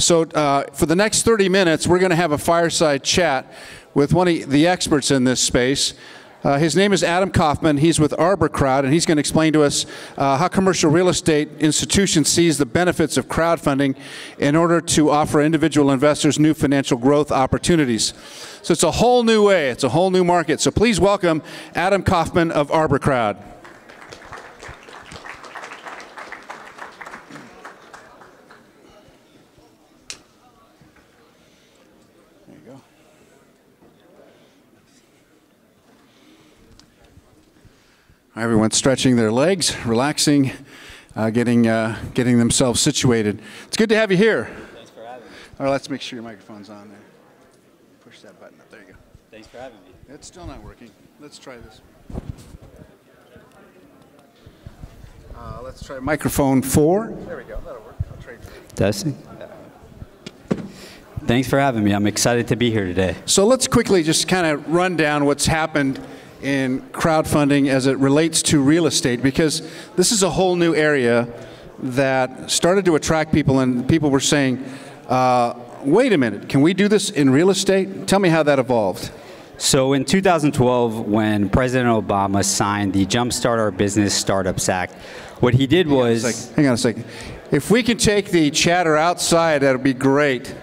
So for the next 30 minutes, we're going to have a fireside chat with one of the experts in this space. His name is Adam Kaufman. He's with ArborCrowd, and he's going to explain to us how commercial real estate institutions seize the benefits of crowdfunding in order to offer individual investors new financial growth opportunities. So it's a whole new way. It's a whole new market. So please welcome Adam Kaufman of ArborCrowd. Everyone's stretching their legs, relaxing, getting themselves situated. It's good to have you here. Thanks for having me. All right, let's make sure your microphone's on there. Push that button up. There you go. Thanks for having me. It's still not working. Let's try this. Let's try microphone 4. There we go. That'll work. I'll trade for you. Testing. Thanks for having me. I'm excited to be here today. So let's quickly just kind of run down what's happened in crowdfunding as it relates to real estate, because this is a whole new area that started to attract people, and people were saying, wait a minute, can we do this in real estate? Tell me how that evolved. So in 2012, when President Obama signed the Jumpstart Our Business Startups Act, what he did was... Hang on a second. If we can take the chatter outside, that would be great.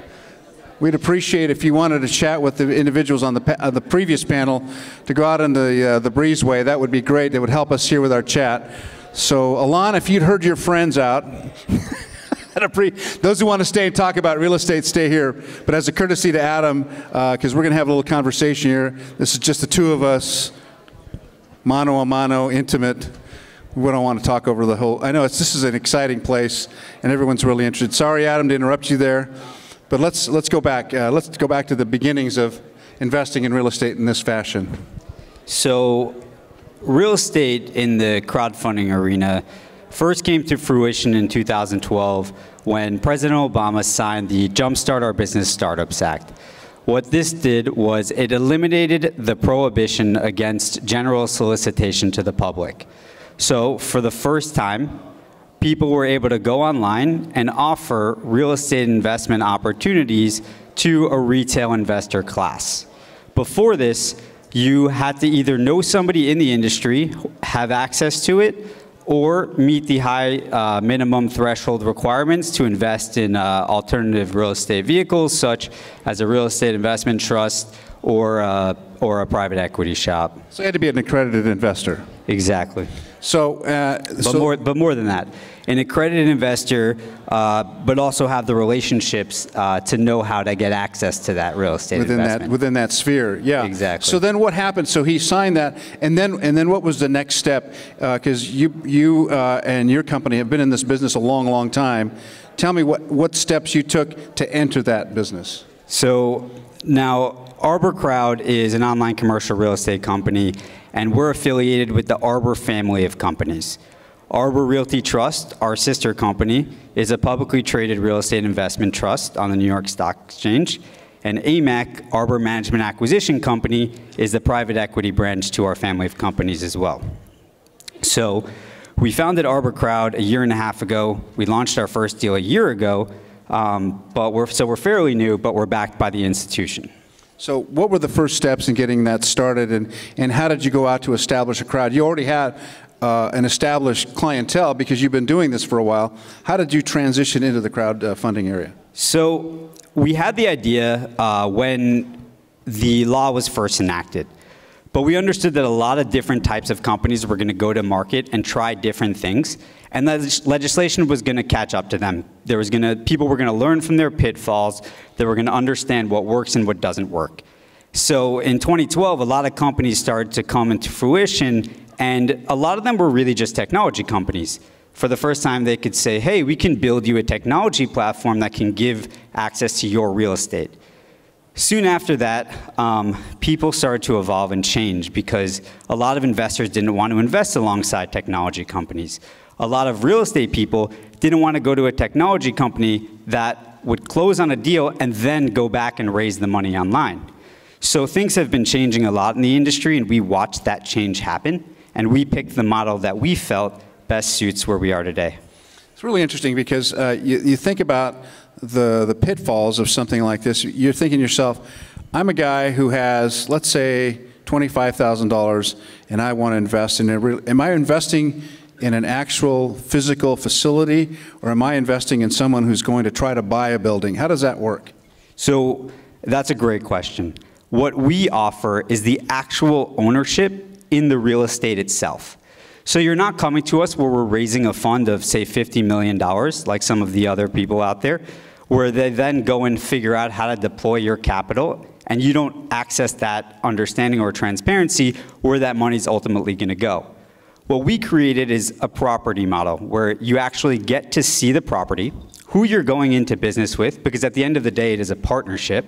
We'd appreciate if you wanted to chat with the individuals on the previous panel to go out in the breezeway. That would be great. That would help us here with our chat. So, Alon, if you'd heard your friends out, those who want to stay and talk about real estate, stay here. But as a courtesy to Adam, because we're going to have a little conversation here. This is just the two of us, mano a mano, intimate. We don't want to talk over the whole. I know this is an exciting place, and everyone's really interested. Sorry, Adam, to interrupt you there. But let's go back. Let's go back to the beginnings of investing in real estate in this fashion. So, real estate in the crowdfunding arena first came to fruition in 2012 when President Obama signed the Jumpstart Our Business Startups Act. What this did was it eliminated the prohibition against general solicitation to the public. So, for the first time, people were able to go online and offer real estate investment opportunities to a retail investor class. Before this, you had to either know somebody in the industry, have access to it, or meet the high minimum threshold requirements to invest in alternative real estate vehicles, such as a real estate investment trust or a private equity shop. So you had to be an accredited investor. Exactly. So, but more than that, an accredited investor, but also have the relationships to know how to get access to that real estate investment. Within that sphere, yeah. Exactly. So then what happened? So he signed that, and then what was the next step? Because you and your company have been in this business a long, long time. Tell me what steps you took to enter that business. So now, ArborCrowd is an online commercial real estate company, and we're affiliated with the Arbor family of companies. Arbor Realty Trust, our sister company, is a publicly traded real estate investment trust on the New York Stock Exchange. And AMAC, Arbor Management Acquisition Company, is the private equity branch to our family of companies as well. So we founded ArborCrowd a year and a half ago. We launched our first deal a year ago, but we're fairly new, but we're backed by the institution. So what were the first steps in getting that started, and how did you go out to establish a crowd? You already had an established clientele because you've been doing this for a while. How did you transition into the crowdfunding area? So we had the idea when the law was first enacted. But we understood that a lot of different types of companies were going to go to market and try different things, and that legislation was going to catch up to them. People were going to learn from their pitfalls. They were going to understand what works and what doesn't work. So in 2012, a lot of companies started to come into fruition, and a lot of them were really just technology companies. For the first time, they could say, hey, we can build you a technology platform that can give access to your real estate. Soon after that, people started to evolve and change because a lot of investors didn't want to invest alongside technology companies. A lot of real estate people didn't want to go to a technology company that would close on a deal and then go back and raise the money online. So things have been changing a lot in the industry, and we watched that change happen, and we picked the model that we felt best suits where we are today. It's really interesting because you think about the pitfalls of something like this. You're thinking to yourself, I'm a guy who has, let's say, $25,000, and I want to invest in it. Am I investing in an actual physical facility, or am I investing in someone who's going to try to buy a building? How does that work? So that's a great question. What we offer is the actual ownership in the real estate itself. So you're not coming to us where we're raising a fund of, say, $50 million, like some of the other people out there, where they then go and figure out how to deploy your capital, and you don't access that understanding or transparency where that money's ultimately going to go. What we created is a property model where you actually get to see the property, who you're going into business with, because at the end of the day, it is a partnership,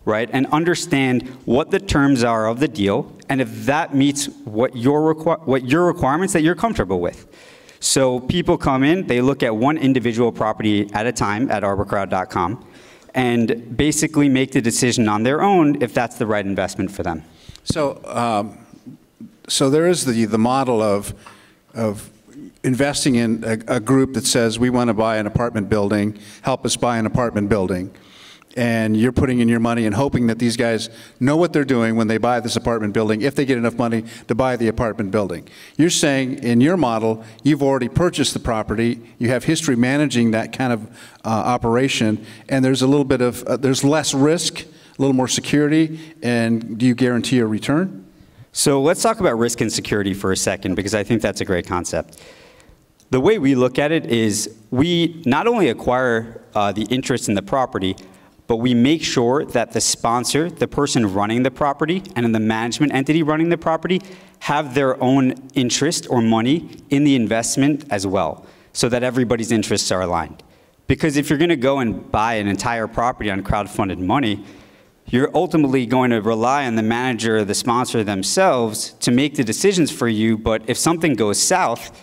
right? And understand what the terms are of the deal, and if that meets what your requirements that you're comfortable with. So people come in, they look at one individual property at a time at ArborCrowd.com, and basically make the decision on their own if that's the right investment for them. So, so there is the model of investing in a group that says we want to buy an apartment building, help us buy an apartment building, and you're putting in your money and hoping that these guys know what they're doing when they buy this apartment building, if they get enough money to buy the apartment building. You're saying in your model, you've already purchased the property, you have history managing that kind of operation, and there's a little bit of, there's less risk, a little more security, and do you guarantee a return? So let's talk about risk and security for a second, because I think that's a great concept. The way we look at it is we not only acquire the interest in the property, but we make sure that the sponsor, the person running the property, and the management entity running the property have their own interest or money in the investment as well, so that everybody's interests are aligned. Because if you're going to go and buy an entire property on crowdfunded money, you're ultimately going to rely on the manager or the sponsor themselves to make the decisions for you, but if something goes south,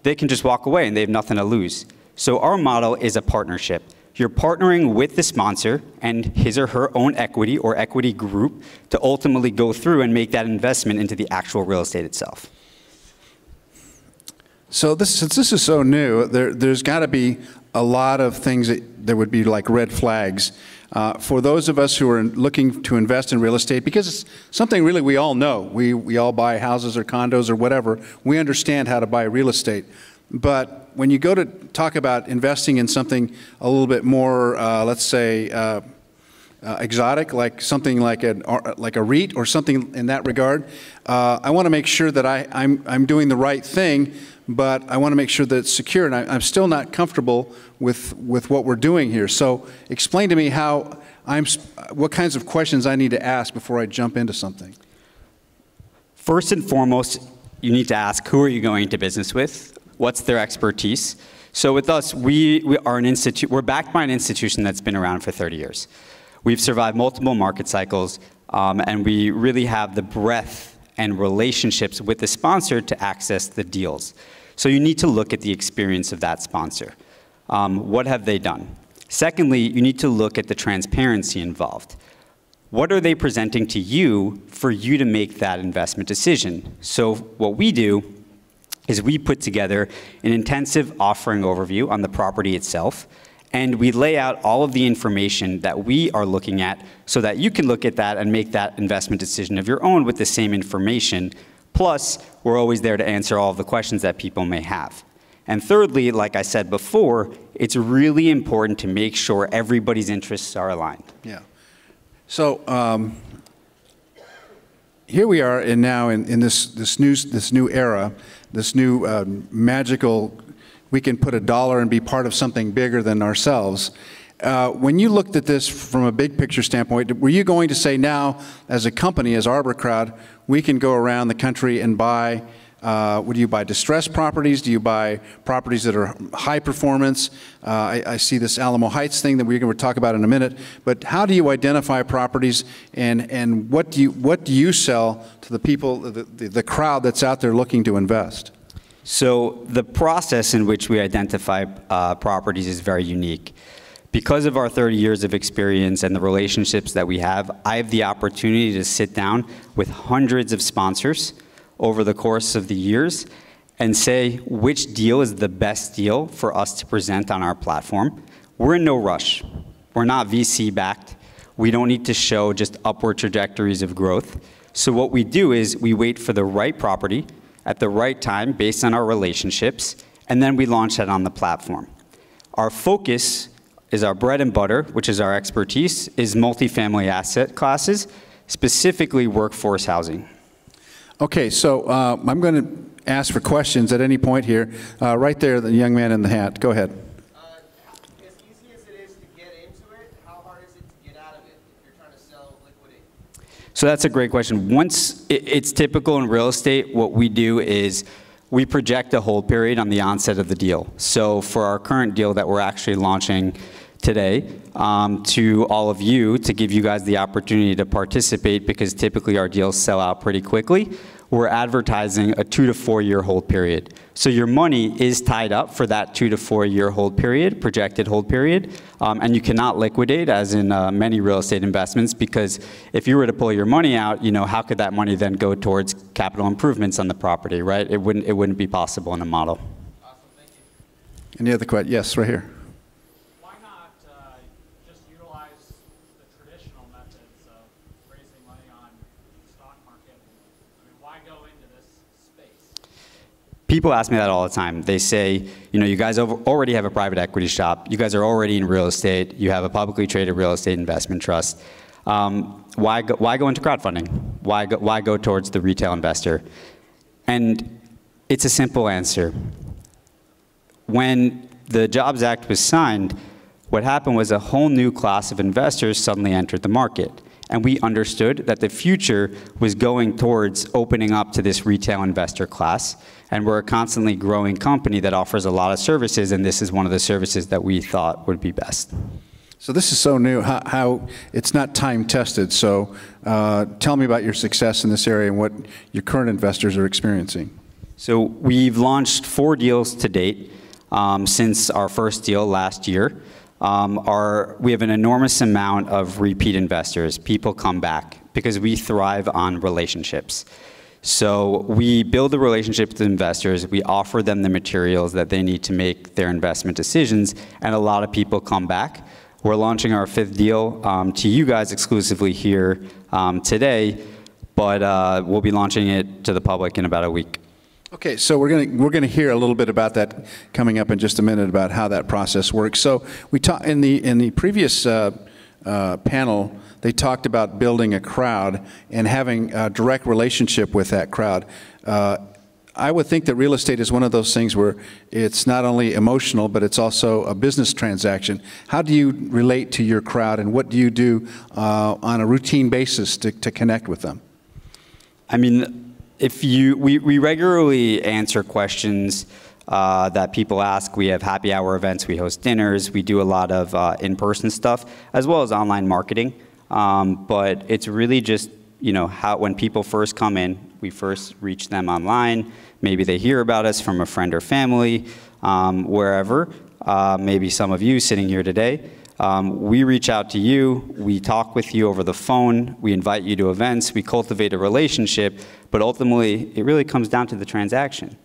they can just walk away and they have nothing to lose. So our model is a partnership. You're partnering with the sponsor and his or her own equity or equity group to ultimately go through and make that investment into the actual real estate itself. So since this is so new, there's got to be a lot of things that would be like red flags. For those of us who are looking to invest in real estate, because it's something really we all know. We all buy houses or condos or whatever. We understand how to buy real estate. But when you go to talk about investing in something a little bit more, let's say, exotic, like something like a REIT or something in that regard, I want to make sure that I'm doing the right thing, but I want to make sure that it's secure, and I'm still not comfortable with what we're doing here. So explain to me what kinds of questions I need to ask before I jump into something. First and foremost, you need to ask, who are you going into business with? What's their expertise? So with us, we are an institute. We're backed by an institution that's been around for 30 years. We've survived multiple market cycles, and we really have the breadth and relationships with the sponsor to access the deals. So you need to look at the experience of that sponsor. What have they done? Secondly, you need to look at the transparency involved. What are they presenting to you for you to make that investment decision? So what we do is we put together an intensive offering overview on the property itself, and we lay out all of the information that we are looking at so that you can look at that and make that investment decision of your own with the same information. Plus, we're always there to answer all of the questions that people may have. And thirdly, like I said before, it's really important to make sure everybody's interests are aligned. Yeah. So here we are now in this new era, this new magical, we can put $1 and be part of something bigger than ourselves. When you looked at this from a big picture standpoint, were you going to say now, as a company, as ArborCrowd, we can go around the country and buy, do you buy distressed properties? Do you buy properties that are high performance? I see this Alamo Heights thing that we're going to talk about in a minute. But how do you identify properties, and what do you sell to the people, the crowd that's out there looking to invest? So the process in which we identify properties is very unique. Because of our 30 years of experience and the relationships that we have, I have the opportunity to sit down with hundreds of sponsors over the course of the years and say which deal is the best deal for us to present on our platform. We're in no rush. We're not VC backed. We don't need to show just upward trajectories of growth. So what we do is we wait for the right property at the right time based on our relationships, and then we launch that on the platform. Our focus is our bread and butter, which is our expertise, is multifamily asset classes, specifically workforce housing. Okay, so I'm going to ask for questions at any point here. Right there, the young man in the hat. Go ahead. As easy as it is to get into it, how hard is it to get out of it if you're trying to sell liquidity? So that's a great question. Once it's typical in real estate, what we do is we project a hold period on the onset of the deal. So for our current deal that we're actually launching today, to all of you, to give you guys the opportunity to participate, because typically our deals sell out pretty quickly, we're advertising a 2 to 4 year hold period. So your money is tied up for that 2 to 4 year hold period, projected hold period, and you cannot liquidate, as in many real estate investments, because if you were to pull your money out, you know, how could that money then go towards capital improvements on the property, right? It wouldn't be possible in a model. Awesome, thank you. Any other questions? Yes, right here. Why not just utilize the traditional methods of raising money on the stock market? I mean, why go into this space? People ask me that all the time. They say, you know, you guys already have a private equity shop. You guys are already in real estate. You have a publicly traded real estate investment trust. Why go into crowdfunding? Why go towards the retail investor? And it's a simple answer. When the Jobs Act was signed, what happened was a whole new class of investors suddenly entered the market. And we understood that the future was going towards opening up to this retail investor class. And we're a constantly growing company that offers a lot of services, and this is one of the services that we thought would be best. So this is so new, how it's not time tested. So tell me about your success in this area and what your current investors are experiencing. So we've launched 4 deals to date since our first deal last year. We have an enormous amount of repeat investors. People come back because we thrive on relationships. So we build a relationship with investors. We offer them the materials that they need to make their investment decisions, and a lot of people come back. We're launching our 5th deal to you guys exclusively here today, but we'll be launching it to the public in about a week. Okay, so we're gonna hear a little bit about that coming up in just a minute, about how that process works. So we talked in the previous panel. They talked about building a crowd and having a direct relationship with that crowd. I would think that real estate is one of those things where it's not only emotional, but it's also a business transaction. How do you relate to your crowd, and what do you do on a routine basis to connect with them? I mean, we regularly answer questions that people ask. We have happy hour events, we host dinners, we do a lot of in-person stuff, as well as online marketing. But it's really just, you know, when people first come in, we first reach them online. Maybe they hear about us from a friend or family, wherever. Maybe some of you sitting here today. We reach out to you, we talk with you over the phone, we invite you to events, we cultivate a relationship, but ultimately it really comes down to the transaction,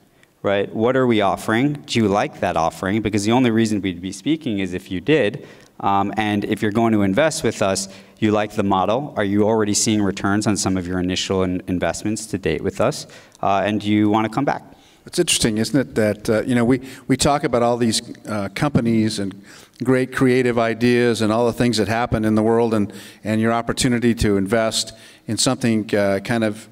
right? What are we offering? Do you like that offering? Because the only reason we'd be speaking is if you did. And if you're going to invest with us, you like the model. Are you already seeing returns on some of your initial investments to date with us? And do you want to come back? It's interesting, isn't it, that you know, we talk about all these companies and great creative ideas and all the things that happen in the world, and your opportunity to invest in something kind of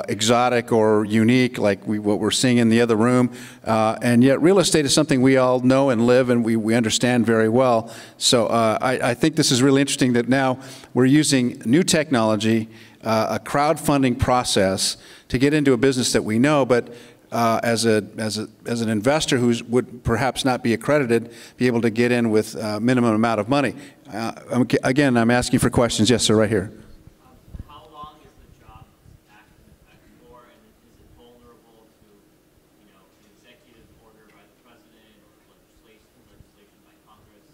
exotic or unique, like what we're seeing in the other room, and yet real estate is something we all know and live, and we understand very well. So I think this is really interesting that now we're using new technology, a crowdfunding process, to get into a business that we know, but as an investor who would perhaps not be accredited, be able to get in with a minimum amount of money. Again, I'm asking for questions. Yes, sir, right here. How long is the Jobs Act in effect for, and is it vulnerable to, you know, an executive order by the president or legislation by Congress?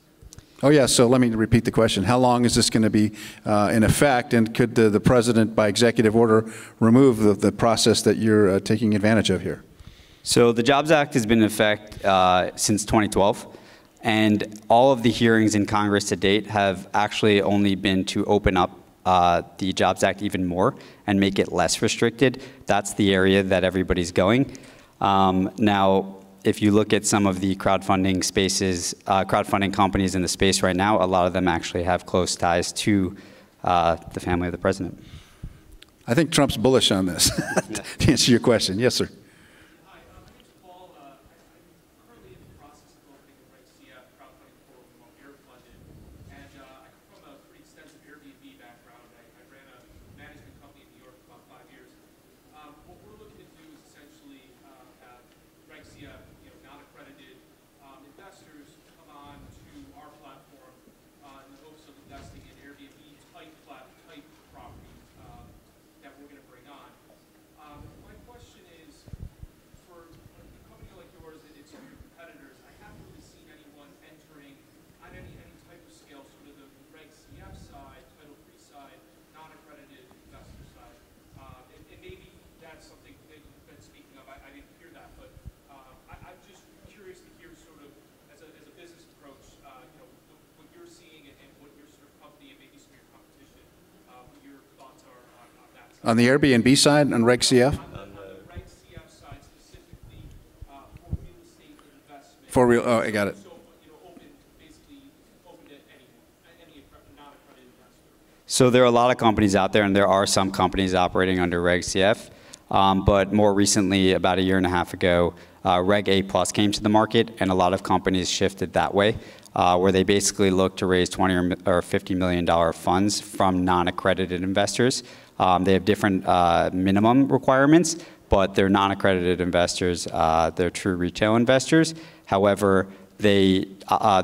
Oh, yeah, so let me repeat the question. How long is this going to be in effect, and could the president, by executive order, remove the process that you're taking advantage of here? So the Jobs Act has been in effect since 2012. And all of the hearings in Congress to date have actually only been to open up the Jobs Act even more and make it less restricted. That's the area that everybody's going. Now, if you look at some of the crowdfunding spaces, crowdfunding companies in the space right now, a lot of them actually have close ties to the family of the president. I think Trump's bullish on this, to answer your question. Yes, sir. Hi, my name's Paul. I'm currently in the process of opening a Reg CF crowdfunding portal called Air Funded, and I come from a pretty extensive Airbnb background. I ran a management company in New York for about 5 years. What we're looking to do is essentially have Reg CF, non-accredited investors come on to our platform in the hopes of investing in Airbnb type properties that we're going to bring on. My question is, for a company like yours and some of your competitors, I haven't really seen anyone entering on any type of scale, sort of the Reg CF side, Title III side, non-accredited investor side. And maybe that's something that you've been speaking of. I didn't hear that, but I'm just curious to hear sort of, as a business approach, what you're seeing and what your sort of company and maybe some of your competition, what your thoughts are on that side. On the Airbnb side, on Reg CF? On the Reg CF side, specifically for real estate investment. For real, oh, I got it. So, basically open to anyone, any non-accredited investor. So there are a lot of companies out there, and there are some companies operating under Reg CF. But more recently, about a year and a half ago, Reg A Plus came to the market, and a lot of companies shifted that way, where they basically look to raise $20 or $50 million funds from non-accredited investors. They have different minimum requirements, but they're non-accredited investors. They're true retail investors. However, the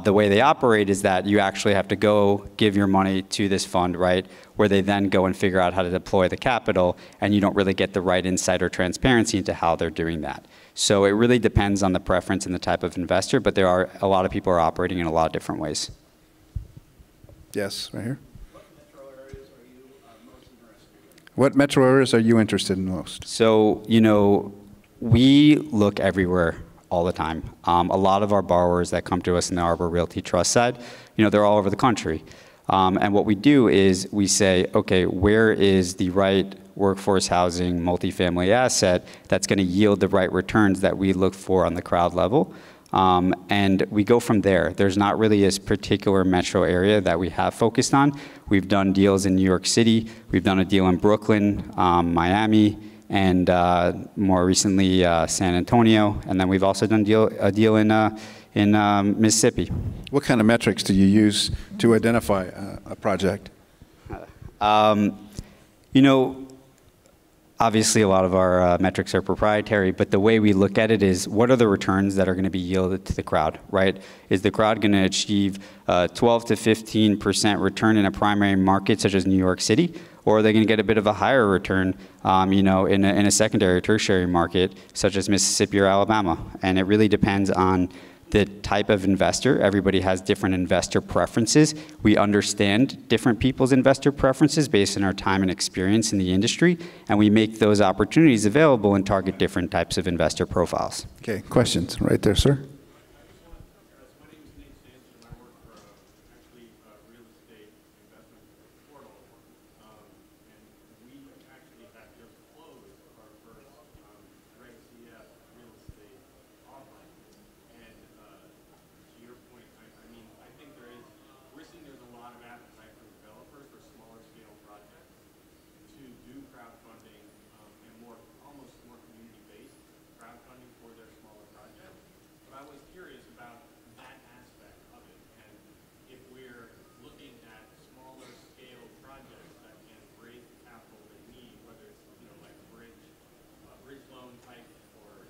way they operate is that you actually have to go give your money to this fund, right, where they then go and figure out how to deploy the capital, and you don't really get the right insight or transparency into how they're doing that. So it really depends on the preference and the type of investor, but there are a lot of people are operating in a lot of different ways. Yes, right here. What metro areas are you most interested in? What metro areas are you interested in most? So, we look everywhere all the time. A lot of our borrowers that come to us in the Arbor Realty Trust side, they're all over the country. And what we do is we say, okay, where is the right workforce housing multifamily asset that's going to yield the right returns that we look for on the crowd level? And we go from there. There's not really a particular metro area that we have focused on. We've done deals in New York City. We've done a deal in Brooklyn, Miami, and more recently San Antonio. And then we've also done a deal in Mississippi. What kind of metrics do you use to identify a project? Obviously, a lot of our metrics are proprietary, but the way we look at it is, what are the returns that are going to be yielded to the crowd, right? Is the crowd going to achieve 12 to 15% return in a primary market such as New York City, or are they going to get a bit of a higher return, in a secondary or tertiary market such as Mississippi or Alabama? And it really depends on the type of investor. Everybody has different investor preferences. We understand different people's investor preferences based on our time and experience in the industry, and we make those opportunities available and target different types of investor profiles. Okay, questions right there, sir. My name is Nate Stanton, and I work for actually a real estate investment portal. And we actually have just closed our first Reg CF real estate offering. And to your point, I think we're seeing there's a lot of appetite from developers for smaller scale projects to do crowdfunding and almost more community-based crowdfunding for their smaller projects. But I was curious about that aspect of it, and if we're looking at smaller scale projects that can raise the capital they need, whether it's like bridge loan type or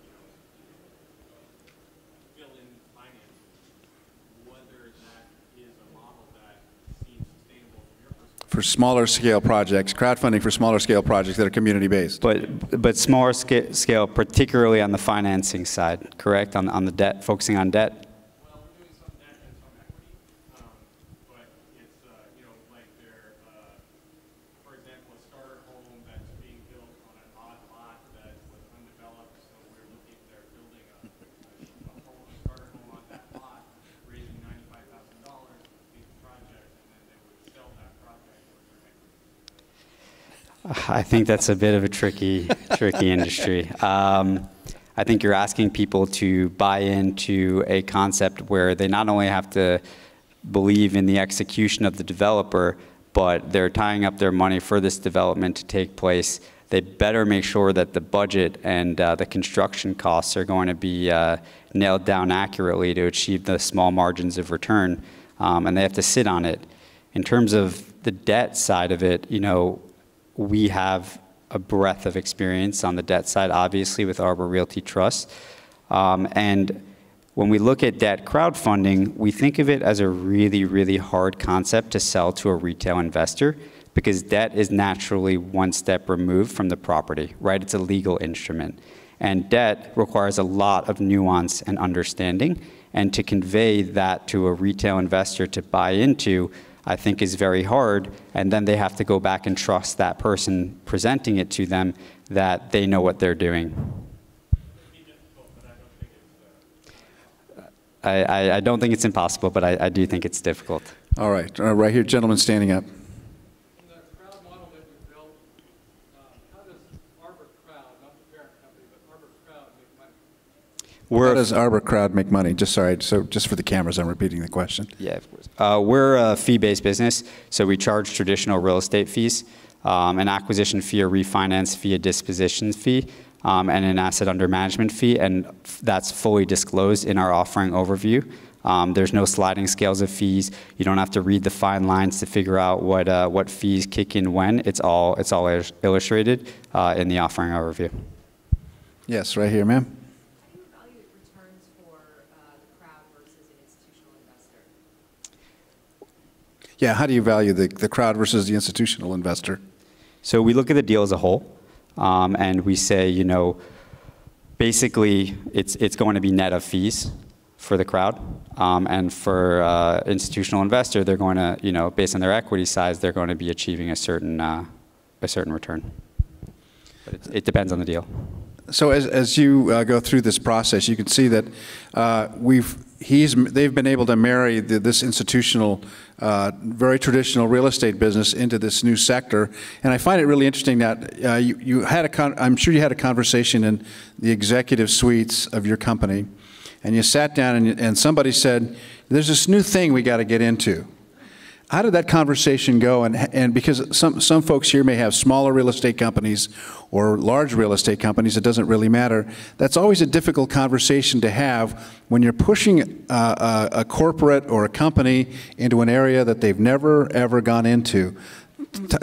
fill-in financing, whether that is a model that seems sustainable from your perspective. For smaller scale projects, crowdfunding for smaller scale projects that are community based. But smaller scale, particularly on the financing side, correct? On the debt, focusing on debt? Well, we're doing some debt and some equity, but it's, like for example, a starter home that's being built on an odd lot that was undeveloped, so they're building a starter home on that lot, raising I think that's a bit of a tricky industry. I think you're asking people to buy into a concept where they not only have to believe in the execution of the developer, but they're tying up their money for this development to take place. They better make sure that the budget and the construction costs are going to be nailed down accurately to achieve the small margins of return, and they have to sit on it. In terms of the debt side of it, you know, we have a breadth of experience on the debt side, obviously, with Arbor Realty Trust. And when we look at debt crowdfunding, we think of it as a really, really hard concept to sell to a retail investor because debt is naturally one step removed from the property, right? It's a legal instrument. And debt requires a lot of nuance and understanding. And to convey that to a retail investor to buy into, I think is very hard, and then they have to go back and trust that person presenting it to them that they know what they're doing. I don't think it's impossible, but I do think it's difficult. All right, right here, gentleman standing up. In the crowd model that you built, how does ArborCrowd, not the parent company, but ArborCrowd make money? How does ArborCrowd make money? Just sorry, so just for the cameras, I'm repeating the question. Yeah, of course. We're a fee-based business, so we charge traditional real estate fees, an acquisition fee, a refinance fee, a disposition fee, and an asset under management fee, and that's fully disclosed in our offering overview. There's no sliding scales of fees. You don't have to read the fine lines to figure out what fees kick in when. It's all illustrated in the offering overview. Yes, right here, ma'am. Yeah, how do you value the crowd versus the institutional investor? So we look at the deal as a whole, and we say, you know, basically it's going to be net of fees for the crowd, and for institutional investor, they're going to, you know, based on their equity size, they're going to be achieving a certain return. But it depends on the deal. So as you go through this process, you can see that they've been able to marry this institutional, very traditional real estate business into this new sector, and I find it really interesting that I'm sure you had a conversation in the executive suites of your company, and you sat down and somebody said, "There's this new thing we got to get into." How did that conversation go? And because some folks here may have smaller real estate companies or large real estate companies, it doesn't really matter. That's always a difficult conversation to have when you're pushing a corporate or a company into an area that they've never, ever gone into.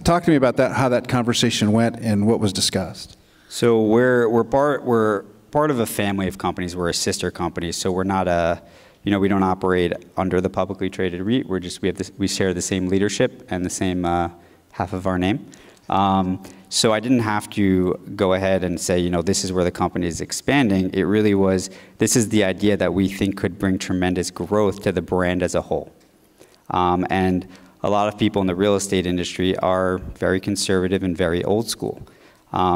Talk to me about that, how that conversation went and what was discussed. So we're part of a family of companies. We're a sister company, so we're not a... You know, we don't operate under the publicly traded REIT. We share the same leadership and the same half of our name. So I didn't have to go ahead and say, you know, this is where the company is expanding. It really was, this is the idea that we think could bring tremendous growth to the brand as a whole. And a lot of people in the real estate industry are very conservative and very old school.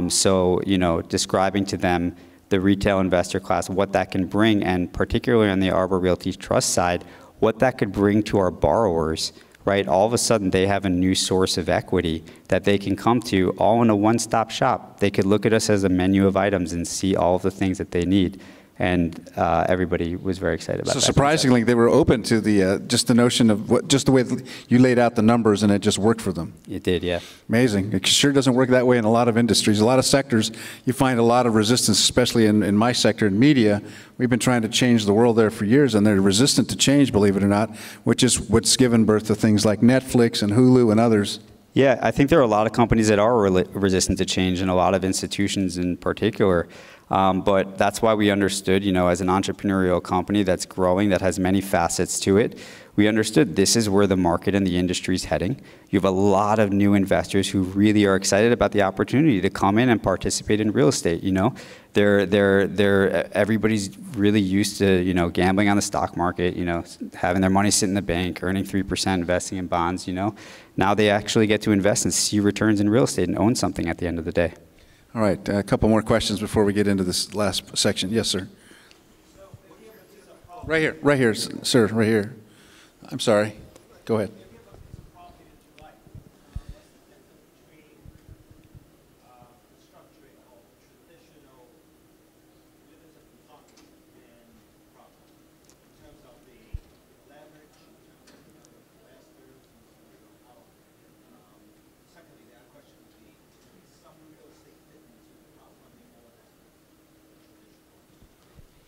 So, you know, describing to them the retail investor class, what that can bring, and particularly on the Arbor Realty Trust side, what that could bring to our borrowers, right? All of a sudden, they have a new source of equity that they can come to all in a one-stop shop. They could look at us as a menu of items and see all of the things that they need. And everybody was very excited about that. So surprisingly, they were open to the just the notion of just the way you laid out the numbers, and it just worked for them. It did, yeah. Amazing. It sure doesn't work that way in a lot of industries. A lot of sectors, you find a lot of resistance, especially in my sector, in media. We've been trying to change the world there for years, and they're resistant to change, believe it or not, which is what's given birth to things like Netflix and Hulu and others. Yeah, I think there are a lot of companies that are resistant to change, and a lot of institutions in particular. But that's why we understood, you know, as an entrepreneurial company that's growing, that has many facets to it, we understood this is where the market and the industry is heading. You have a lot of new investors who really are excited about the opportunity to come in and participate in real estate. You know, everybody's really used to, you know, gambling on the stock market, you know, having their money sit in the bank, earning 3%, investing in bonds, you know. Now they actually get to invest and see returns in real estate and own something at the end of the day. All right, a couple more questions before we get into this last section. Yes, sir. Right here, sir, right here. I'm sorry. Go ahead.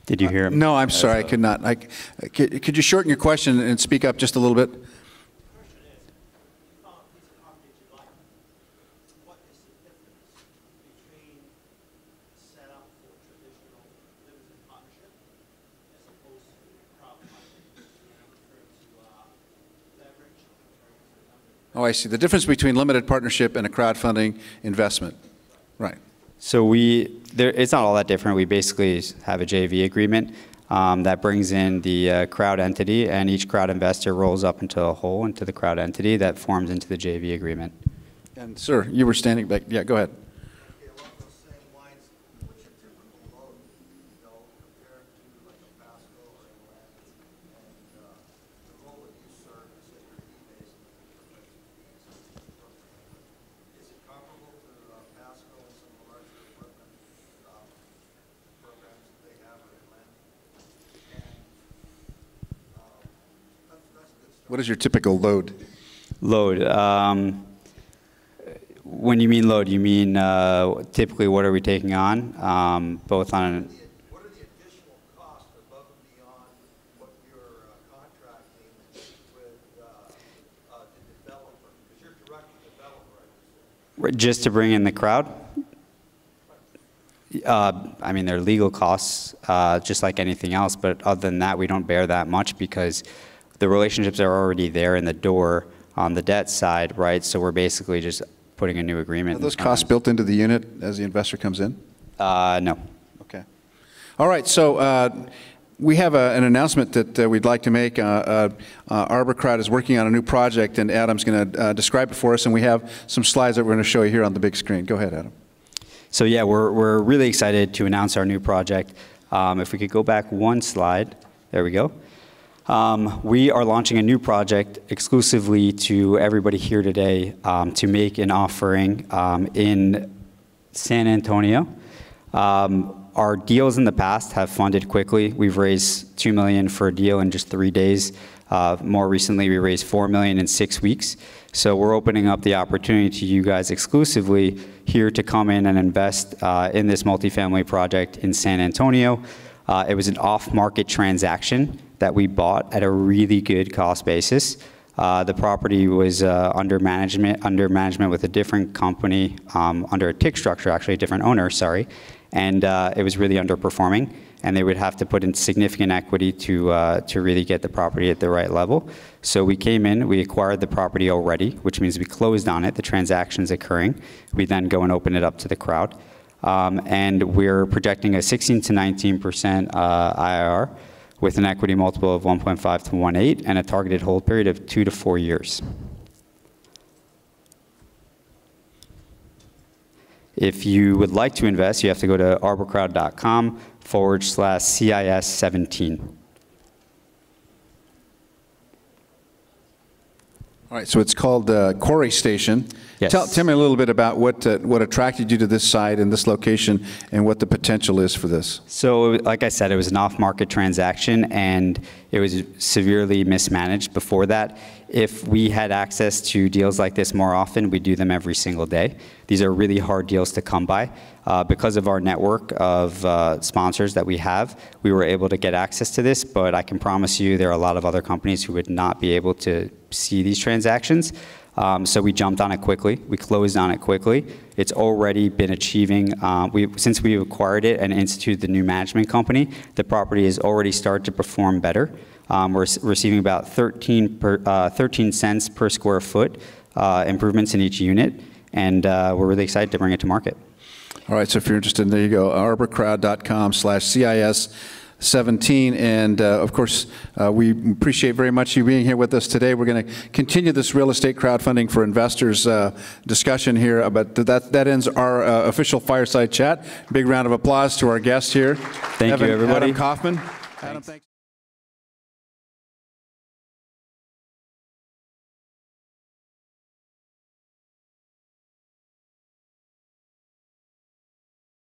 Did you hear him? No, I'm sorry, I could not. Could you shorten your question and speak up just a little bit? Oh, I see. The difference between limited partnership and a crowdfunding investment. Right. So it's not all that different. We basically have a JV agreement that brings in the crowd entity, and each crowd investor rolls up into a whole into the crowd entity that forms into the JV agreement. And sir, you were standing back. Yeah, go ahead. Okay, along those same lines, what's your typical load, you know, compared to like a Pasco or a land, and the role that you serve is that you're fee-based fees. Is it comparable to Pasco and some of the larger equipment programs that they have or in land? And that's a good start. What is your typical load? Load. When you mean load, you mean typically what are we taking on, both on... What are the additional costs above and beyond what you're contracting with the developer? Because you're direct developer, I presume. Just to bring in the crowd? I mean, there are legal costs, just like anything else, but other than that, we don't bear that much because the relationships are already there in the door on the debt side, right? So we're basically just putting a new agreement. Are those costs built into the unit as the investor comes in? No. Okay. All right, so we have an announcement that we'd like to make. ArborCrowd is working on a new project, and Adam's going to describe it for us, and we have some slides that we're going to show you here on the big screen. Go ahead, Adam. So yeah, we're really excited to announce our new project. If we could go back one slide. There we go. We are launching a new project exclusively to everybody here today to make an offering in San Antonio. Our deals in the past have funded quickly. We've raised $2 million for a deal in just 3 days. More recently, we raised $4 million in 6 weeks. So we're opening up the opportunity to you guys exclusively here to come in and invest in this multifamily project in San Antonio. It was an off-market transaction that we bought at a really good cost basis. The property was under management with a different company, under a TIC structure, actually a different owner, sorry, and it was really underperforming, and they would have to put in significant equity to really get the property at the right level. So we came in, we acquired the property already, which means we closed on it, the transaction's occurring. We then go and open it up to the crowd. And we're projecting a 16 to 19% IRR with an equity multiple of 1.5 to 1.8 and a targeted hold period of 2 to 4 years. If you would like to invest, you have to go to ArborCrowd.com/CIS17. All right, so it's called Quarry Station. Yes. Tell me a little bit about what attracted you to this site and this location and what the potential is for this. So like I said, it was an off-market transaction and it was severely mismanaged before that. If we had access to deals like this more often, we'd do them every single day. These are really hard deals to come by. Because of our network of sponsors that we have, we were able to get access to this, but I can promise you there are a lot of other companies who would not be able to see these transactions. So we jumped on it quickly. We closed on it quickly. It's already been achieving, since we acquired it and instituted the new management company, the property has already started to perform better. We're receiving about 13 cents per square foot improvements in each unit, and we're really excited to bring it to market. All right, so if you're interested, there you go, ArborCrowd.com/CIS17. And of course, we appreciate very much you being here with us today. We're going to continue this real estate crowdfunding for investors discussion here, but that ends our official Fireside Chat. Big round of applause to our guest here. Thank you, everybody. Adam Kaufman. Adam, thanks.